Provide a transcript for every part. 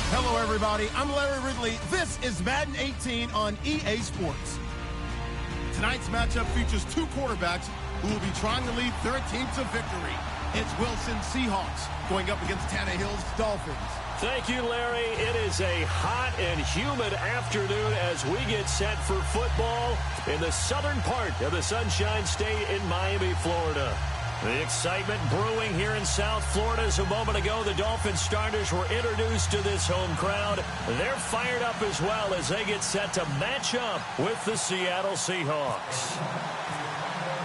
Hello, everybody. I'm Larry Ridley. This is Madden 18 on EA Sports. Tonight's matchup features two quarterbacks who will be trying to lead their team to victory. It's Wilson Seahawks going up against Tannehill's Dolphins. Thank you, Larry. It is a hot and humid afternoon as we get set for football in the southern part of the Sunshine State in Miami, Florida. The excitement brewing here in South Florida as a moment ago. The Dolphins starters were introduced to this home crowd. They're fired up as well as they get set to match up with the Seattle Seahawks.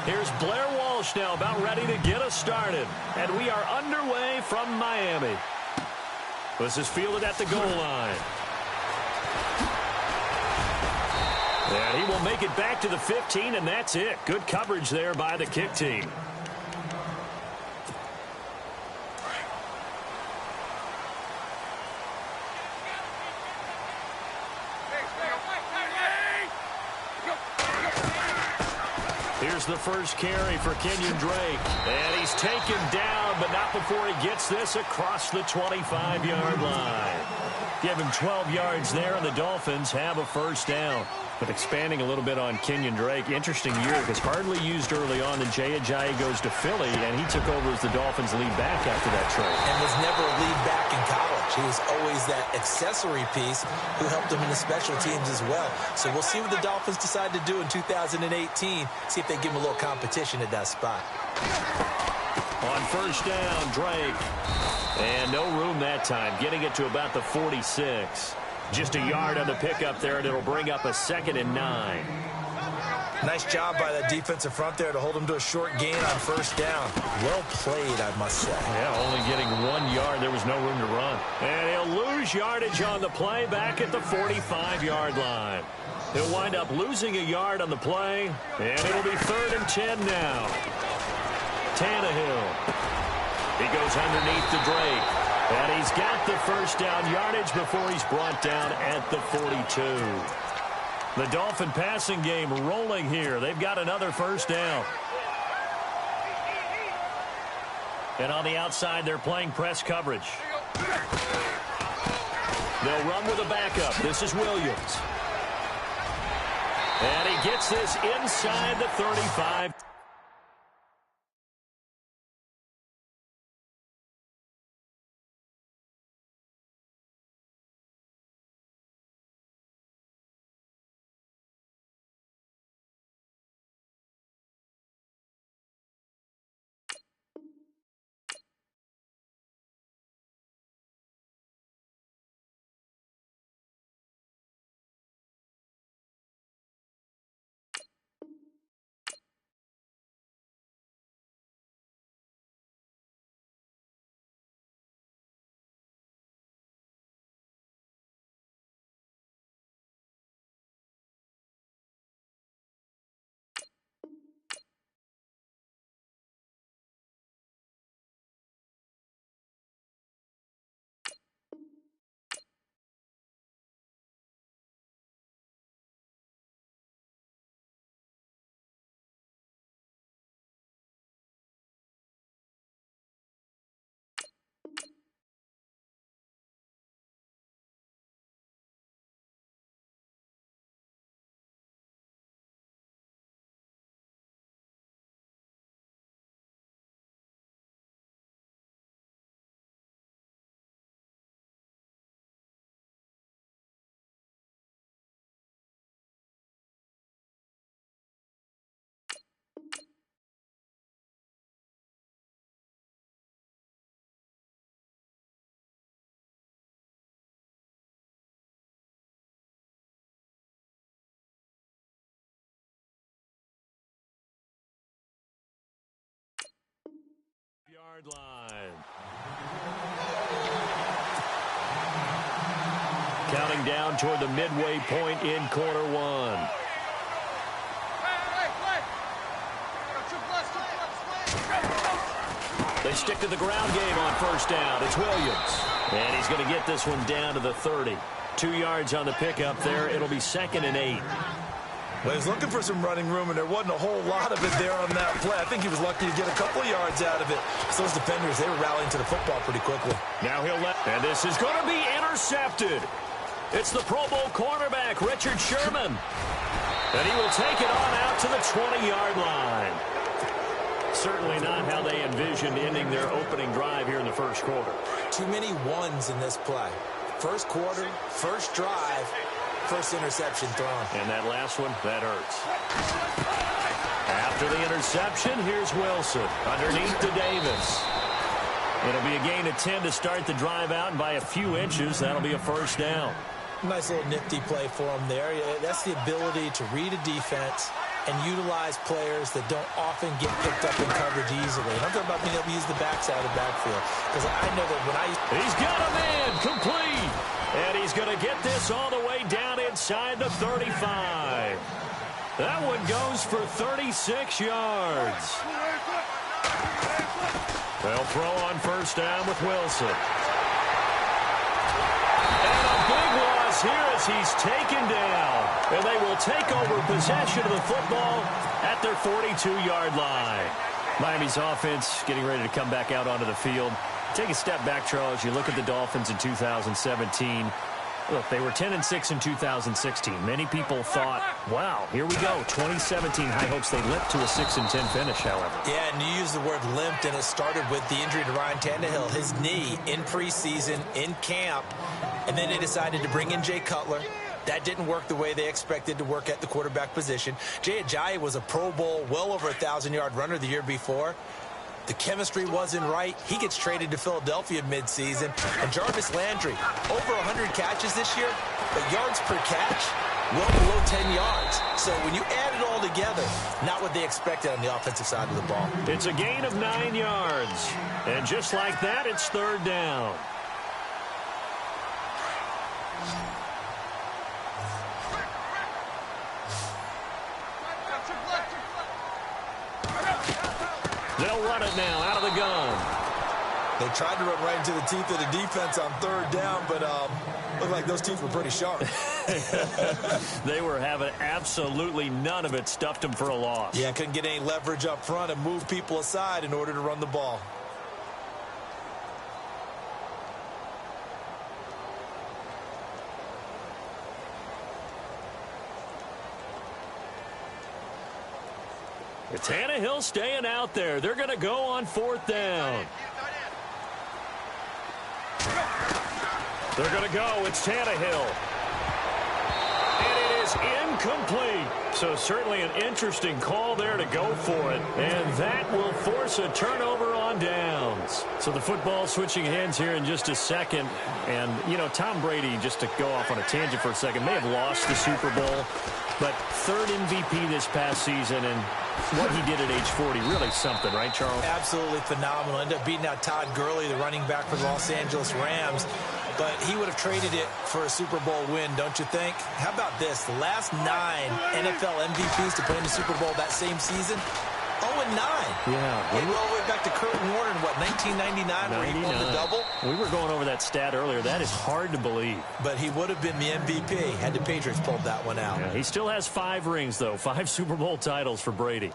Here's Blair Walsh now about ready to get us started. And we are underway from Miami. This is fielded at the goal line. And he will make it back to the 15, and that's it. Good coverage there by the kick team. Here's the first carry for Kenyon Drake. And he's taken down, but not before he gets this across the 25-yard line. Give him 12 yards there, and the Dolphins have a first down. But expanding a little bit on Kenyon Drake, interesting year because hardly used early on. Then Jaycazzz goes to Philly, and he took over as the Dolphins' lead back after that trade. And was never a lead back in college. He was always that accessory piece who helped him in the special teams as well. So we'll see what the Dolphins decide to do in 2018. See if they give him a little competition at that spot. On first down, Drake. And no room that time, getting it to about the 46. Just a yard on the pickup there, and it'll bring up a 2nd and 9. Nice job by that defensive front there to hold him to a short gain on first down. Well played, I must say. Yeah, only getting 1 yard. There was no room to run. And he'll lose yardage on the play back at the 45-yard line. He'll wind up losing a yard on the play, and it'll be 3rd and 10 now. Tannehill. He goes underneath to Drake. And he's got the first down yardage before he's brought down at the 42. The Dolphin passing game rolling here. They've got another first down. And on the outside, they're playing press coverage. They'll run with a backup. This is Williams. And he gets this inside the 35. Yard line. Counting down toward the midway point in quarter one. They stick to the ground game on first down. It's Williams. And he's going to get this one down to the 30. 2 yards on the pickup there. It'll be 2nd and 8. Well, he's looking for some running room, and there wasn't a whole lot of it there on that play. I think he was lucky to get a couple of yards out of it. So those defenders, they were rallying to the football pretty quickly. Now he'll let, and this is going to be intercepted. It's the Pro Bowl cornerback, Richard Sherman. And he will take it on out to the 20-yard line. Certainly not how they envisioned ending their opening drive here in the first quarter. Too many ones in this play. First quarter, first drive, first interception thrown. And that last one, that hurts. After the interception, here's Wilson. Underneath to Davis. It'll be a gain of 10 to start the drive out, and by a few inches, that'll be a first down. Nice little nifty play for him there. That's the ability to read a defense and utilize players that don't often get picked up in coverage easily. And I'm talking about being able to use the backside of the backfield. Because I know that when He's got a man, complete. And he's going to get this all the way down inside the 35. That one goes for 36 yards. They'll throw on first down with Wilson. And a big loss here as he's taken down. And they will take over possession of the football at their 42-yard line. Miami's offense getting ready to come back out onto the field. Take a step back, Charles. You look at the Dolphins in 2017. Look, they were 10-6 in 2016. Many people thought, wow, here we go. 2017 high hopes. They limped to a 6-10 finish, however. Yeah, and you used the word limped, and it started with the injury to Ryan Tannehill. His knee in preseason, in camp, and then they decided to bring in Jay Cutler. That didn't work the way they expected to work at the quarterback position. Jay Ajayi was a Pro Bowl, well over 1,000-yard runner the year before. The chemistry wasn't right. He gets traded to Philadelphia midseason. And Jarvis Landry, over 100 catches this year, but yards per catch, well below 10 yards. So when you add it all together, not what they expected on the offensive side of the ball. It's a gain of 9 yards. And just like that, it's third down. They'll run it now out of the gun. They tried to run right into the teeth of the defense on third down, but looked like those teeth were pretty sharp. They were having absolutely none of it. Stuffed them for a loss. Yeah, couldn't get any leverage up front and move people aside in order to run the ball. Tannehill staying out there. They're going to go on fourth down. They're going to go. It's Tannehill. And it is incomplete. So certainly an interesting call there to go for it. And that will force a turnover on downs. So the football switching hands here in just a second. And, you know, Tom Brady, just to go off on a tangent for a second, may have lost the Super Bowl. But third MVP this past season, and what he did at age 40, really something, right, Charles? Absolutely phenomenal. Ended up beating out Todd Gurley, the running back for the Los Angeles Rams. But he would have traded it for a Super Bowl win, don't you think? How about this? The last 9 NFL MVPs to play in the Super Bowl that same season, 0-9. Yeah. All the way back to Kurt Warner in, what, 1999, where he won the double? We were going over that stat earlier. That is hard to believe. But he would have been the MVP had the Patriots pulled that one out. Yeah, he still has 5 rings, though. 5 Super Bowl titles for Brady.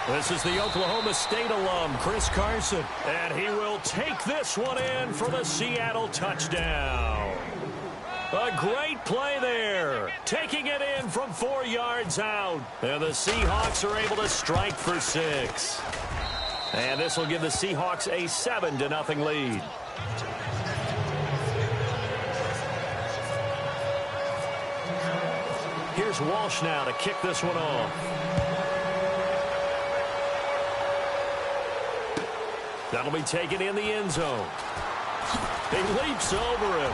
This is the Oklahoma State alum, Chris Carson. And he will take this one in for the Seattle touchdown. A great play there. Taking it in from 4 yards out. And the Seahawks are able to strike for 6. And this will give the Seahawks a 7-0 lead. Here's Walsh now to kick this one off. That'll be taken in the end zone. He leaps over him.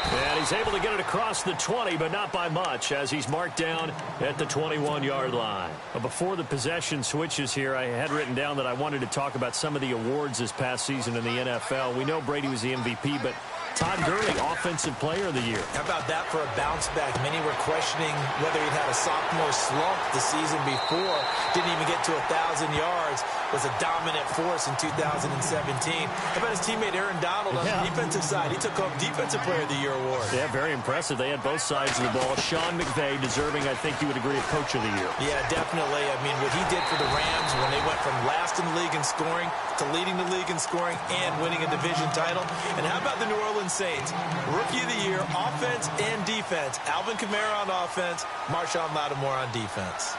And he's able to get it across the 20, but not by much, as he's marked down at the 21-yard line. But before the possession switches here, I had written down that I wanted to talk about some of the awards this past season in the NFL. We know Brady was the MVP, but Todd Gurley, Offensive Player of the Year. How about that for a bounce back? Many were questioning whether he'd had a sophomore slump the season before. Didn't even get to 1,000 yards. Was a dominant force in 2017. How about his teammate Aaron Donald on the defensive side? He took home Defensive Player of the Year award. Yeah, very impressive. They had both sides of the ball. Sean McVay deserving, I think you would agree, of Coach of the Year. Yeah, definitely. I mean, what he did for the Rams when they went from last in the league in scoring to leading the league in scoring and winning a division title. And how about the New Orleans Saints? Rookie of the Year, offense and defense. Alvin Kamara on offense, Marshawn Lattimore on defense.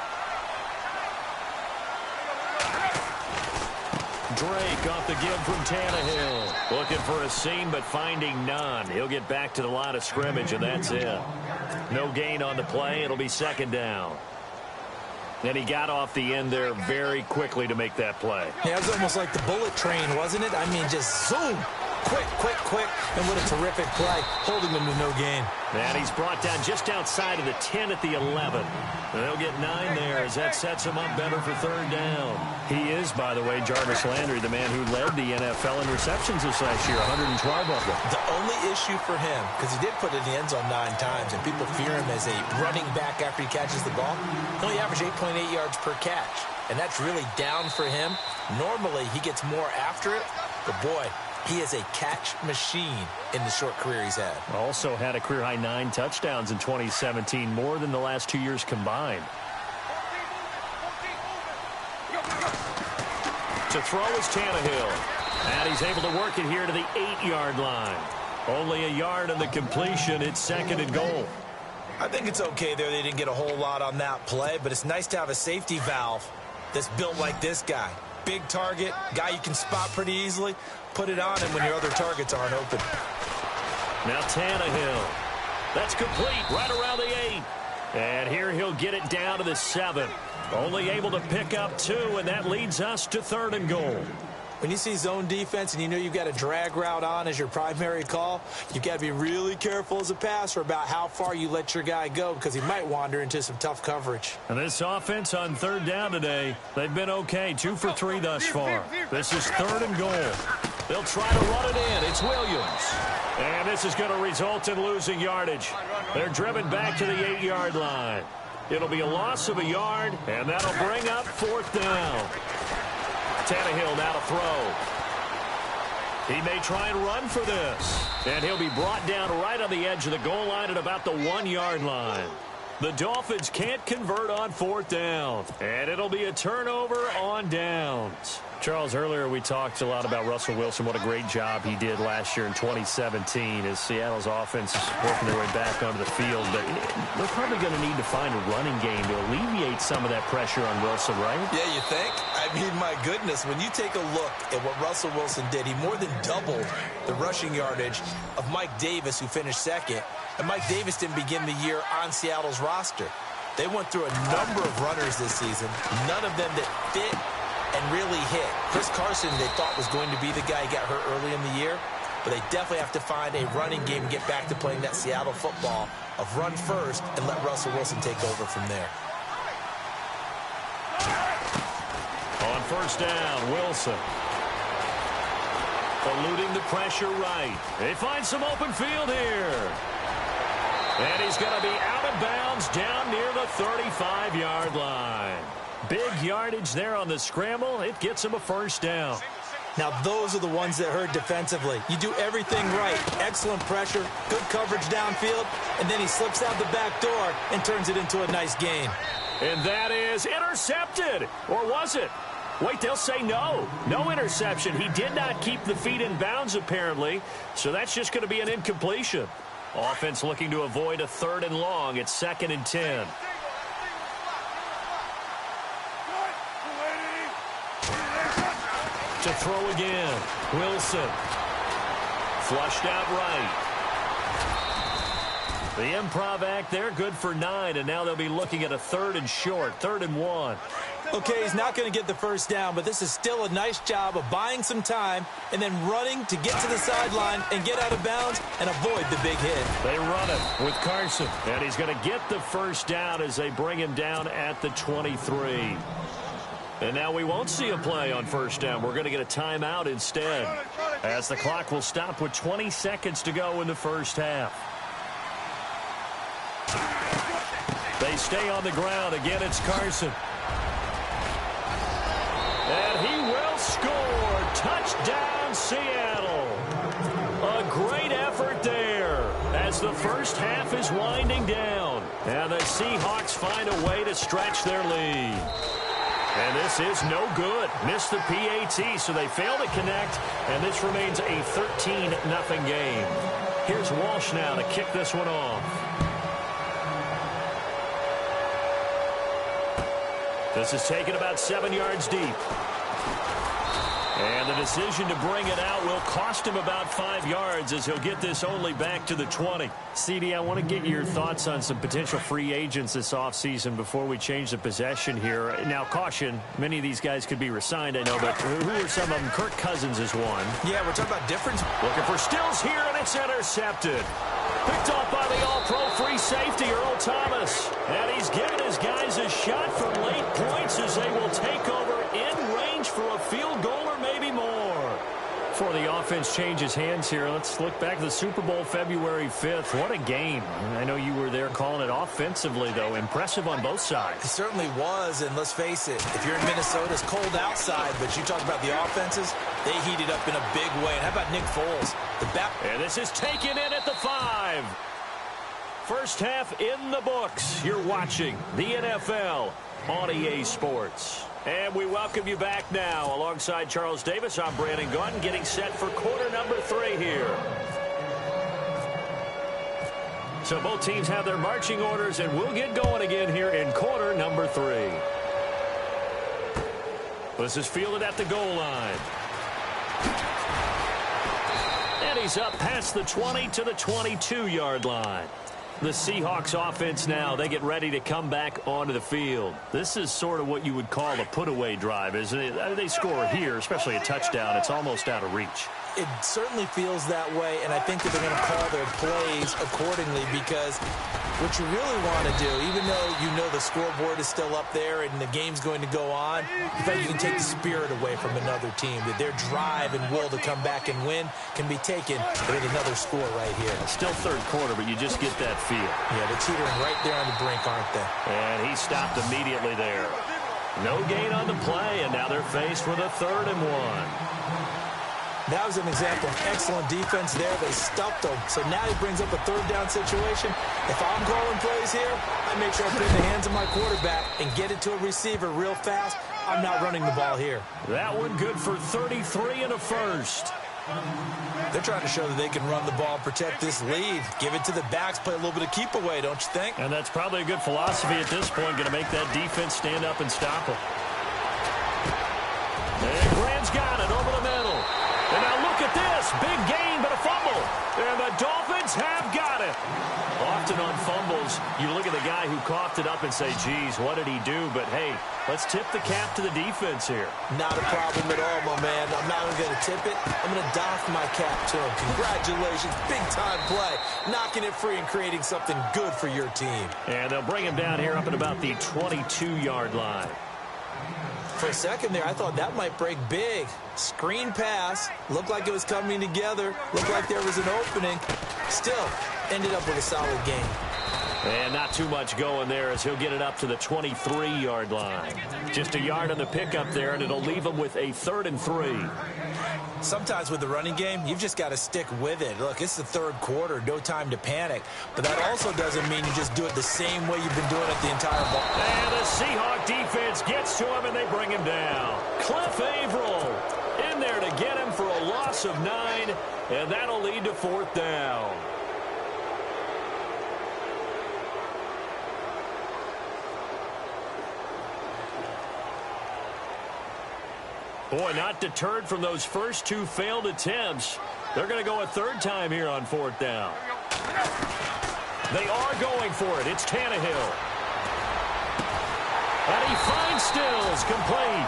Drake off the give from Tannehill. Looking for a seam, but finding none. He'll get back to the line of scrimmage, and that's it. No gain on the play. It'll be second down. And he got off the end there very quickly to make that play. Yeah, it was almost like the bullet train, wasn't it? I mean, just zoom. Quick, quick, quick. And what a terrific play, holding them to no gain. And he's brought down just outside of the 10 at the 11. They'll get 9 there as that sets him up better for third down. He is, by the way, Jarvis Landry, the man who led the NFL in receptions this last year, 112 of them. The only issue for him, because he did put it in the end zone 9 times, and people fear him as a running back after he catches the ball, he only averaged 8.8 yards per catch. And that's really down for him. Normally, he gets more after it, but boy, he is a catch machine in the short career he's had. Also had a career-high 9 touchdowns in 2017, more than the last 2 years combined. To throw is Tannehill. And he's able to work it here to the 8-yard line. Only a yard on the completion. It's second and goal. I think it's okay there. They didn't get a whole lot on that play, but it's nice to have a safety valve that's built like this guy. Big target, guy you can spot pretty easily. Put it on him when your other targets aren't open. Now Tannehill. That's complete right around the 8. And here he'll get it down to the 7. Only able to pick up 2, and that leads us to third and goal. When you see zone defense and you know you've got a drag route on as your primary call, you've got to be really careful as a passer about how far you let your guy go because he might wander into some tough coverage. And this offense on third down today, they've been okay. 2 for 3 thus far. This is third and goal. They'll try to run it in. It's Williams. And this is going to result in losing yardage. They're driven back to the 8-yard line. It'll be a loss of a yard, and that'll bring up fourth down. Tannehill now to throw. He may try and run for this. And he'll be brought down right on the edge of the goal line at about the 1-yard line. The Dolphins can't convert on fourth down. And it'll be a turnover on downs. Charles, earlier we talked a lot about Russell Wilson, what a great job he did last year in 2017 as Seattle's offense is working their way back onto the field. But they're probably going to need to find a running game to alleviate some of that pressure on Wilson, right? Yeah, you think? I mean, my goodness, when you take a look at what Russell Wilson did, he more than doubled the rushing yardage of Mike Davis, who finished second. And Mike Davis didn't begin the year on Seattle's roster. They went through a number of runners this season, none of them that fit and really hit. Chris Carson, they thought, was going to be the guy who got hurt early in the year, but they definitely have to find a running game and get back to playing that Seattle football of run first and let Russell Wilson take over from there. On first down, Wilson. Eluding the pressure right. They find some open field here. And he's going to be out of bounds down near the 35-yard line. Big yardage there on the scramble. It gets him a first down. Now, those are the ones that hurt defensively. You do everything right. Excellent pressure, good coverage downfield, and then he slips out the back door and turns it into a nice gain. And that is intercepted. Or was it? Wait, they'll say no. No interception. He did not keep the feet in bounds, apparently, so that's just going to be an incompletion. Offense looking to avoid a third and long. It's 2nd and 10. To throw again. Wilson. Flushed out right. The improv act there, good for 9, and now they'll be looking at a 3rd and short, 3rd and 1. Okay, he's not going to get the first down, but this is still a nice job of buying some time and then running to get to the sideline and get out of bounds and avoid the big hit. They run it with Carson, and he's going to get the first down as they bring him down at the 23. And now we won't see a play on first down. We're going to get a timeout instead. as the clock will stop with 20 seconds to go in the first half. They stay on the ground. Again, it's Carson. And he will score. Touchdown, Seattle. A great effort there as the first half is winding down. And the Seahawks find a way to stretch their lead. And this is no good. Missed the PAT, so they fail to connect. And this remains a 13-0 game. Here's Walsh now to kick this one off. This is taken about 7 yards deep. And the decision to bring it out will cost him about 5 yards as he'll get this only back to the 20. CD, I want to get your thoughts on some potential free agents this offseason before we change the possession here. Now, caution, many of these guys could be re-signed, I know, but who are some of them? Kirk Cousins is one. Yeah, we're talking about difference. Looking for Stills here, and it's intercepted. Picked off by the all-pro free safety, Earl Thomas. And he's given his guys a shot from late points as they will take over in range for a field goal or maybe more. Before the offense changes hands here, let's look back to the Super Bowl February 5th. What a game. I know you were there calling it offensively, though. Impressive on both sides. It certainly was, and let's face it, if you're in Minnesota, it's cold outside, but you talk about the offenses, they heated up in a big way. And how about Nick Foles? And this is taken in at the 5. First half in the books. You're watching the NFL on EA Sports. And we welcome you back now. Alongside Charles Davis, I'm Brandon Gaudin, getting set for quarter number 3 here. So both teams have their marching orders, and we'll get going again here in quarter number 3. This is fielded at the goal line. And he's up past the 20 to the 22-yard line. The Seahawks offense now, they get ready to come back onto the field. This is sort of what you would call a put-away drive, isn't it? They score here, especially a touchdown. It's almost out of reach. It certainly feels that way, and I think that they're going to call their plays accordingly because what you really want to do, even though you know the scoreboard is still up there and the game's going to go on, you think you can take the spirit away from another team, that their drive and will to come back and win can be taken with another score right here. Still third quarter, but you just get that feel. Yeah, they're teetering right there on the brink, aren't they? And he stopped immediately there. No gain on the play, and now they're faced with a 3rd and 1. That was an example of excellent defense there. They stuffed him. So now he brings up a 3rd down situation. If I'm calling plays here, I make sure I put it in the hands of my quarterback and get it to a receiver real fast. I'm not running the ball here. That one good for 33 and a first. They're trying to show that they can run the ball, protect this lead. Give it to the backs, play a little bit of keep away, don't you think? And that's probably a good philosophy at this point, going to make that defense stand up and stop them. And Graham's got it over the middle. And now look at this. Big gain, but a fumble. And the Dolphins have got it. Often on fumbles, you look at the guy who coughed it up and say, geez, what did he do? But, hey, let's tip the cap to the defense here. Not a problem at all, my man. I'm not even going to tip it. I'm going to doff my cap to him. Congratulations. Big-time play. Knocking it free and creating something good for your team. And they'll bring him down here up at about the 22-yard line. For a second there, I thought that might break big. Screen pass. Looked like it was coming together. Looked like there was an opening. Still, ended up with a solid game. And not too much going there as he'll get it up to the 23-yard line. Just a yard on the pickup there, and it'll leave him with a 3rd and 3. Sometimes with the running game, you've just got to stick with it. Look, it's the 3rd quarter, no time to panic. But that also doesn't mean you just do it the same way you've been doing it the entire ball. And the Seahawk defense gets to him, and they bring him down. Cliff Averill in there to get him for a loss of 9, and that'll lead to 4th down. Boy, not deterred from those first 2 failed attempts. They're going to go a 3rd time here on 4th down. They are going for it. It's Tannehill. And he finds Stills, complete.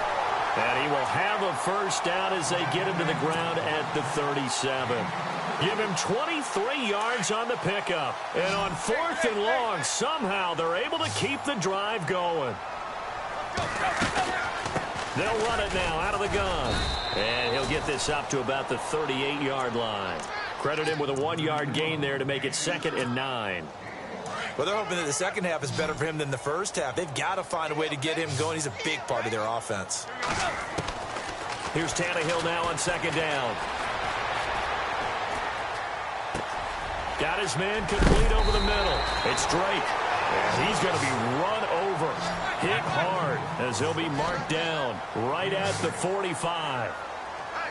And he will have a 1st down as they get him to the ground at the 37. Give him 23 yards on the pickup. And on 4th and long, somehow they're able to keep the drive going. They'll run it now out of the gun. And he'll get this up to about the 38-yard line. Credit him with a 1-yard gain there to make it 2nd and 9. Well, they're hoping that the second half is better for him than the first half. They've got to find a way to get him going. He's a big part of their offense. Here's Tannehill now on 2nd down. Got his man complete over the middle. It's Drake. And he's going to be run over. Hit hard as he'll be marked down right at the 45.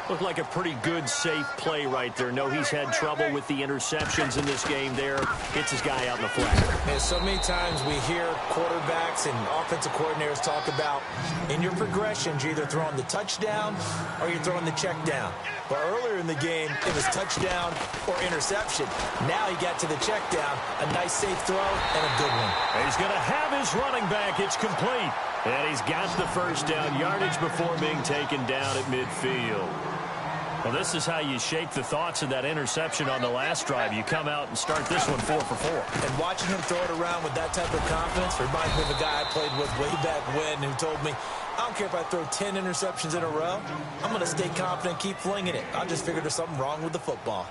Looked like a pretty good, safe play right there. No, he's had trouble with the interceptions in this game there. Gets his guy out in the flat. And so many times we hear quarterbacks and offensive coordinators talk about in your progressions, you're either throwing the touchdown or you're throwing the check down. But earlier in the game, it was touchdown or interception. Now he got to the check down. A nice, safe throw and a good one. He's going to have his running back. It's complete. And he's got the first down yardage before being taken down at midfield. Well, this is how you shape the thoughts of that interception on the last drive. You come out and start this one 4 for 4. And watching him throw it around with that type of confidence reminds me of a guy I played with way back when who told me, I don't care if I throw 10 interceptions in a row. I'm going to stay confident, keep flinging it. I just figured there's something wrong with the football.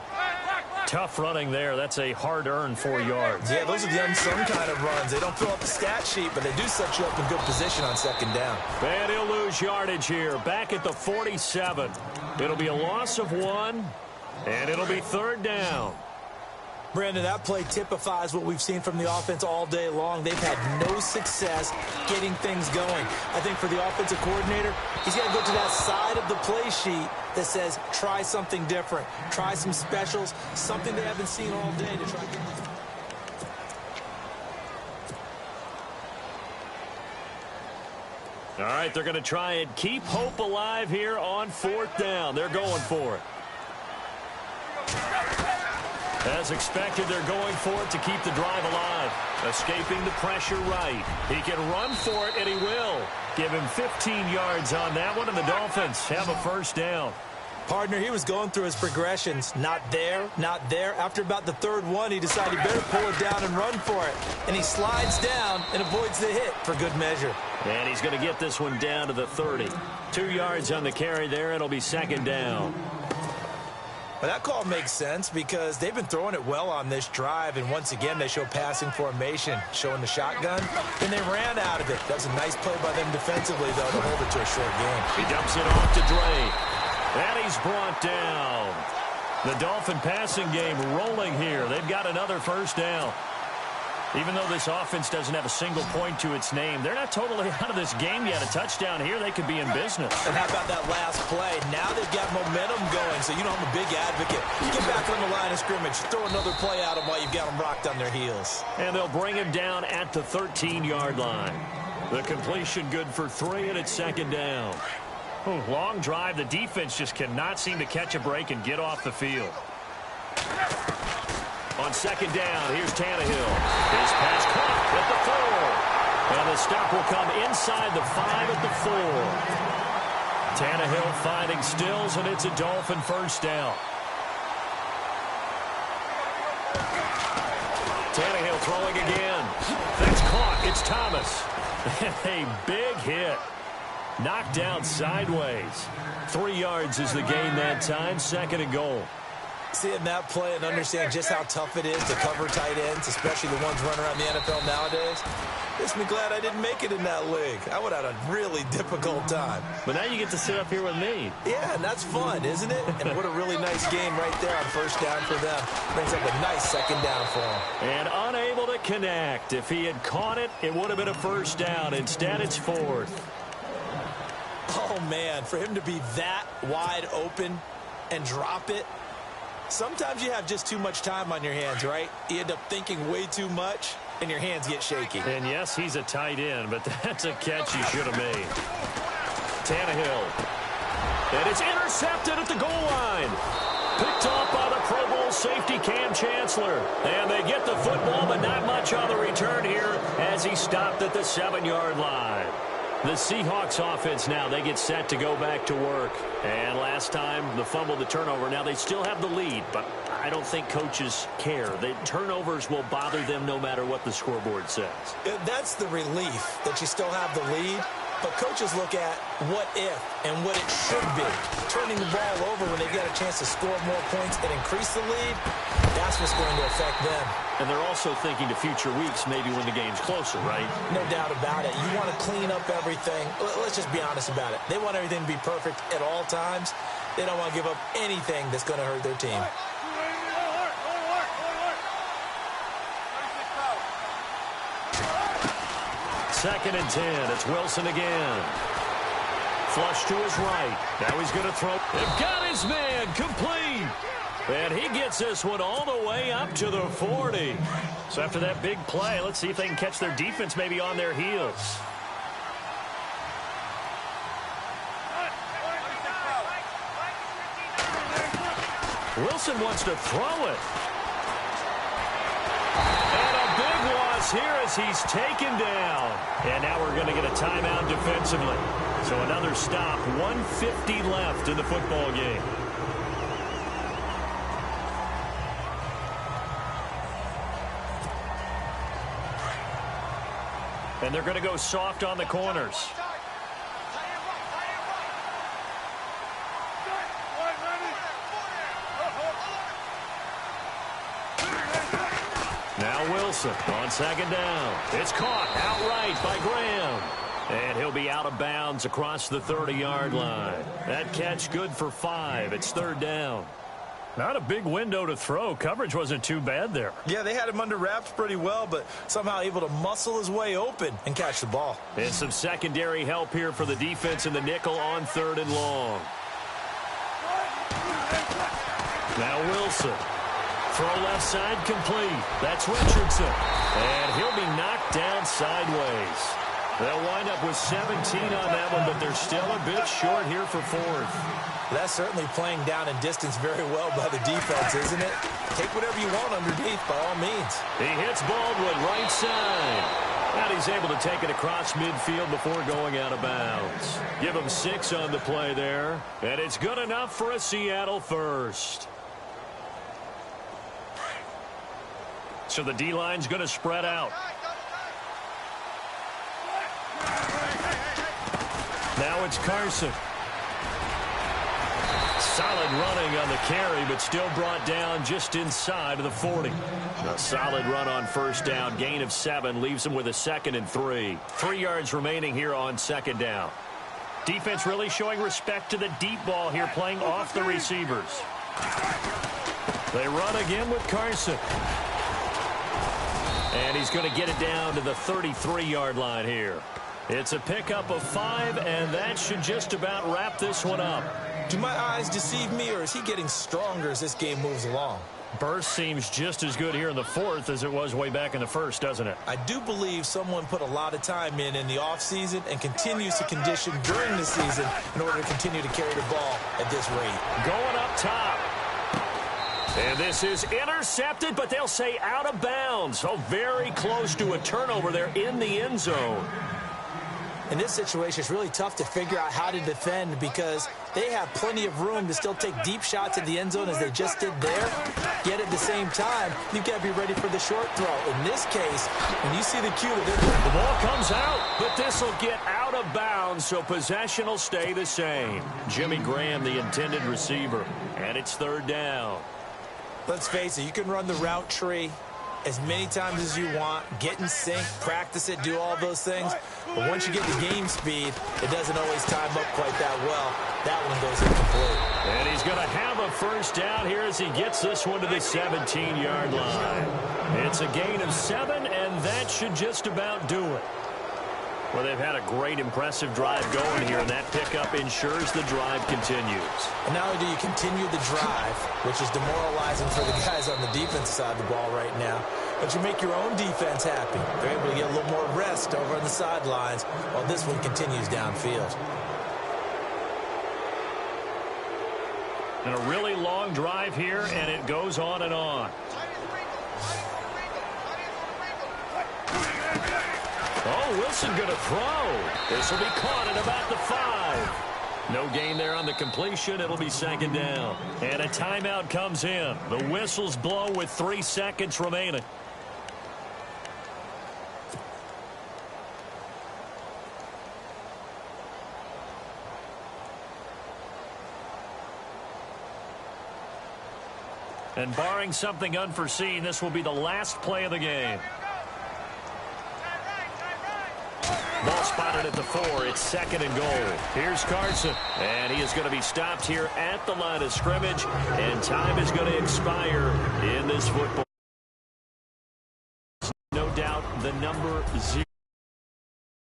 Tough running there. That's a hard-earned 4 yards. Yeah, those are the unsung kind of runs. They don't fill up the stat sheet, but they do set you up in good position on 2nd down. And he'll lose yardage here. Back at the 47. It'll be a loss of 1, and it'll be 3rd down. Brandon, that play typifies what we've seen from the offense all day long. They've had no success getting things going. I think for the offensive coordinator, he's got to go to that side of the play sheet that says, try something different. Try some specials, something they haven't seen all day to try to get. All right, they're going to try and keep hope alive here on 4th down. They're going for it. As expected, they're going for it to keep the drive alive. Escaping the pressure right. He can run for it, and he will. Give him 15 yards on that one, and the Dolphins have a first down. Partner, he was going through his progressions. Not there, not there. After about the 3rd one, he decided he better pull it down and run for it. And he slides down and avoids the hit for good measure. And he's going to get this one down to the 30. 2 yards on the carry there. It'll be 2nd down. Well, that call makes sense because they've been throwing it well on this drive, and once again they show passing formation, showing the shotgun, and they ran out of it. That was a nice play by them defensively, though, to hold it to a short game. He dumps it off to Drake, and he's brought down. The Dolphin passing game rolling here. They've got another first down. Even though this offense doesn't have a single point to its name, they're not totally out of this game yet. A touchdown here, they could be in business. And how about that last play? Now they've got momentum going, so you know I'm a big advocate. Get back on the line of scrimmage. Throw another play at them while you've got them rocked on their heels. And they'll bring him down at the 13-yard line. The completion good for 3, and it's 2nd down. Long drive. The defense just cannot seem to catch a break and get off the field. On 2nd down, here's Tannehill. His pass caught at the 4. And the stop will come inside the 5 at the 4. Tannehill finding Stills, and it's a Dolphin first down. Tannehill throwing again. That's caught. It's Thomas. A big hit. Knocked down sideways. 3 yards is the gain that time. 2nd and goal. Seeing that play and understand just how tough it is to cover tight ends, especially the ones running around the NFL nowadays, makes me glad I didn't make it in that league. I would have had a really difficult time. But now you get to sit up here with me. Yeah, and that's fun, isn't it? And what a really nice game right there on first down for them. Brings up a nice 2nd down for them. And unable to connect. If he had caught it, it would have been a first down. Instead, it's 4th. Oh, man, for him to be that wide open and drop it, sometimes you have just too much time on your hands, right? You end up thinking way too much, and your hands get shaky. And yes, he's a tight end, but that's a catch he should have made. Tannehill. And it's intercepted at the goal line. Picked off by the Pro Bowl safety Cam Chancellor. And they get the football, but not much on the return here as he stopped at the 7-yard line. The Seahawks offense now, they get set to go back to work. And last time, the fumble, the turnover. Now, they still have the lead, but I don't think coaches care. The turnovers will bother them no matter what the scoreboard says. That's the relief, that you still have the lead. But coaches look at what if and what it should be. Turning the ball over when they get a chance to score more points and increase the lead, that's what's going to affect them. And they're also thinking to future weeks, maybe when the game's closer, right? No doubt about it. You want to clean up everything. Let's just be honest about it. They want everything to be perfect at all times. They don't want to give up anything that's going to hurt their team. Second and 10. It's Wilson again. Flush to his right. Now he's going to throw. They've got his man complete. And he gets this one all the way up to the 40. So after that big play, let's see if they can catch their defense maybe on their heels. Wilson wants to throw it. And a big loss here as he's taken down. And now we're going to get a timeout defensively. So another stop, 1:50 left in the football game. And they're going to go soft on the corners. Now Wilson on second down. It's caught outright by Graham. And he'll be out of bounds across the 30-yard line. That catch good for 5. It's third down. Not a big window to throw. Coverage wasn't too bad there. Yeah, they had him under wraps pretty well, but somehow able to muscle his way open and catch the ball. And some secondary help here for the defense in the nickel on third and long. Now Wilson. Throw left side complete. That's Richardson. And he'll be knocked down sideways. They'll wind up with 17 on that one, but they're still a bit short here for fourth. That's certainly playing down in distance very well by the defense, isn't it? Take whatever you want underneath by all means. He hits Baldwin right side. And he's able to take it across midfield before going out of bounds. Give him 6 on the play there. And it's good enough for a Seattle first. So the D-line's going to spread out. Now it's Carson. Solid running on the carry, but still brought down just inside of the 40. A solid run on first down. Gain of 7 leaves him with a 2nd and 3. 3 yards remaining here on second down. Defense really showing respect to the deep ball here, playing off the receivers. They run again with Carson. And he's going to get it down to the 33-yard line here. It's a pickup of 5, and that should just about wrap this one up. Do my eyes deceive me, or is he getting stronger as this game moves along? Burst seems just as good here in the fourth as it was way back in the first, doesn't it? I do believe someone put a lot of time in the offseason and continues to condition during the season in order to continue to carry the ball at this rate. Going up top. And this is intercepted, but they'll say out of bounds. So very close to a turnover there in the end zone. In this situation, it's really tough to figure out how to defend because they have plenty of room to still take deep shots at the end zone as they just did there. Yet at the same time, you've got to be ready for the short throw. In this case, when you see the cue, the ball comes out, but this will get out of bounds, so possession will stay the same. Jimmy Graham, the intended receiver, and it's third down. Let's face it, you can run the route tree as many times as you want, get in sync, practice it, do all those things. But once you get the game speed, it doesn't always time up quite that well. That one goes incomplete. And he's going to have a first down here as he gets this one to the 17-yard line. It's a gain of 7, and that should just about do it. Well, they've had a great, impressive drive going here, and that pickup ensures the drive continues. And not only do you continue the drive, which is demoralizing for the guys on the defensive side of the ball right now, but you make your own defense happy. They're able to get a little more rest over on the sidelines while this one continues downfield. And a really long drive here, and it goes on and on. Oh, Wilson going to throw. This will be caught at about the 5. No gain there on the completion. It'll be second down. And a timeout comes in. The whistles blow with 3 seconds remaining. And barring something unforeseen, this will be the last play of the game. Ball spotted at the 4. It's 2nd and goal. Here's Carson. And he is going to be stopped here at the line of scrimmage. And time is going to expire in this football. No doubt the number 0.